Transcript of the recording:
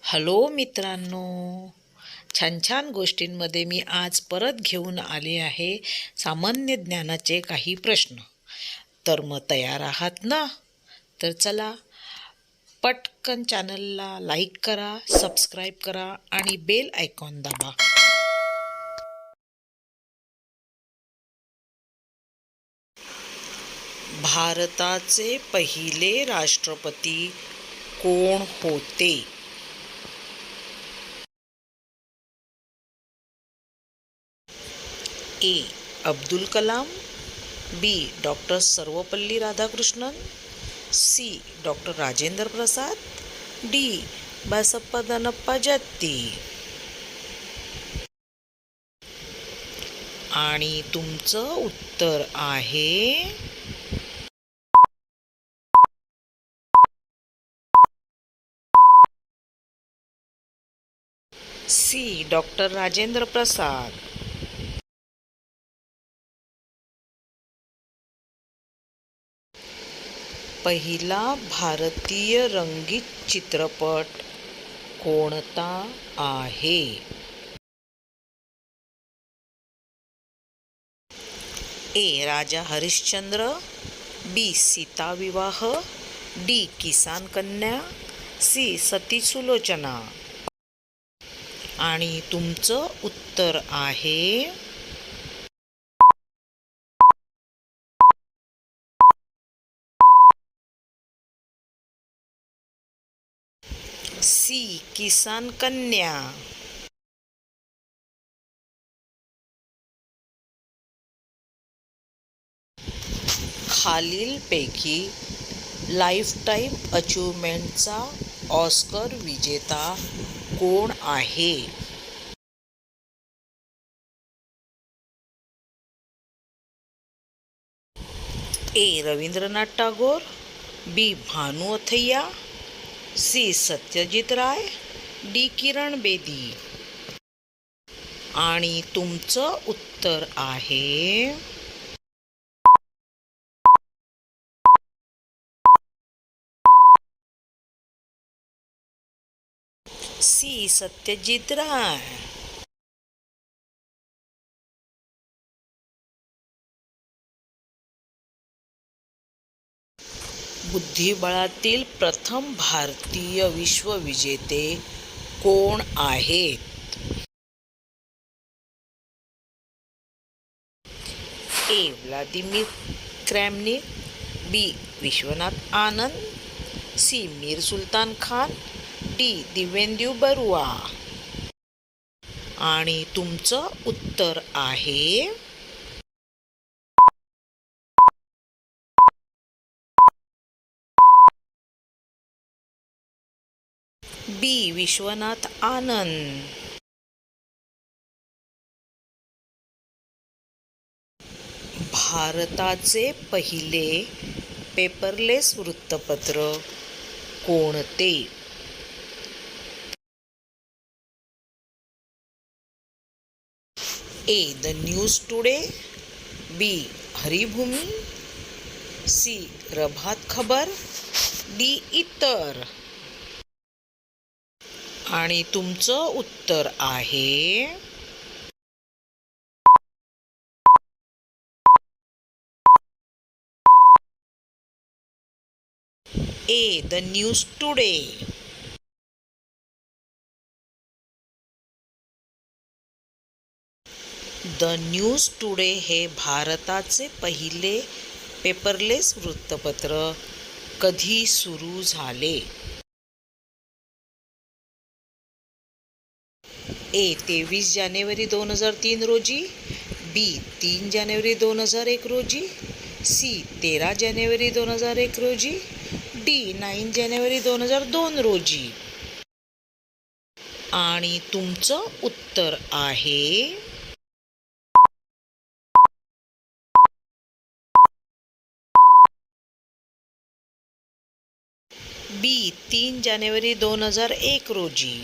Hello मित्रांनो, छान छान गोष्टींमध्ये मी आज परत घेऊन आले आहे सामान्य ज्ञानाचे काही प्रश्न. तर मग तयार आहात ना? तर चला पटकन चॅनलला लाईक करा, सबस्क्राईब करा आणि बेल आयकॉन दाबा. भारताचे पहिले राष्ट्रपती कोण होते? A. Abdul Kalam, B. Doctor Sarvepalli Radhakrishnan, C. Doctor Rajendra Prasad, D. Basappa Danappa Jatti. आणि तुमचं उत्तर आहे सी. डॉक्टर राजेंद्र प्रसाद. पहिला भारतीय रंगीत चित्रपट कोणता आहे? ए. राजा हरिश्चंद्र, बी. सीता विवाह, डी. किसान कन्या, सी. सती सुलोचना. आणि तुमचं उत्तर आहे सी. किसान कन्या. खालीलपैकी लाईफटाईम अचीवमेंटचा ऑस्कर विजेता कोण आहे? ए. रवींद्रनाथ टागोर, बी. भानू अथय्या, सी. सत्यजित राय, डी. किरण बेदी. आणि तुमचं उत्तर आहे सी. सत्यजित राय. बुद्धिबळातील प्रथम भारतीय विश्वविजेते कोण आहेत? ए. व्लादिमीर क्रॅमनिक, बी. विश्वनाथ आनंद, सी. मीर सुलतान खान, डी. दिव्येंदू बरुआ. आणि तुमचं उत्तर आहे बी. विश्वनाथ आनंद. भारताचे पहिले पेपरलेस वृत्तपत्र कोणते? A. The news today, B. Haribhoomi, C. Prabhat Khabar, D. इतर. आणि तुमचं उत्तर आहे A. The news today. The news today हे भारताचे पहिले पेपरलेस वृत्तपत्र कधी सुरू झाले? ए. 23 जानेवारी 2003 रोजी, बी. 3 जानेवारी 2001 रोजी, सी. 13 जानेवारी 2001 रोजी, डी. 9 जानेवारी 2002 रोजी. आणि तुमचं उत्तर आहे बी. 3 जानेवारी 2001 रोजी.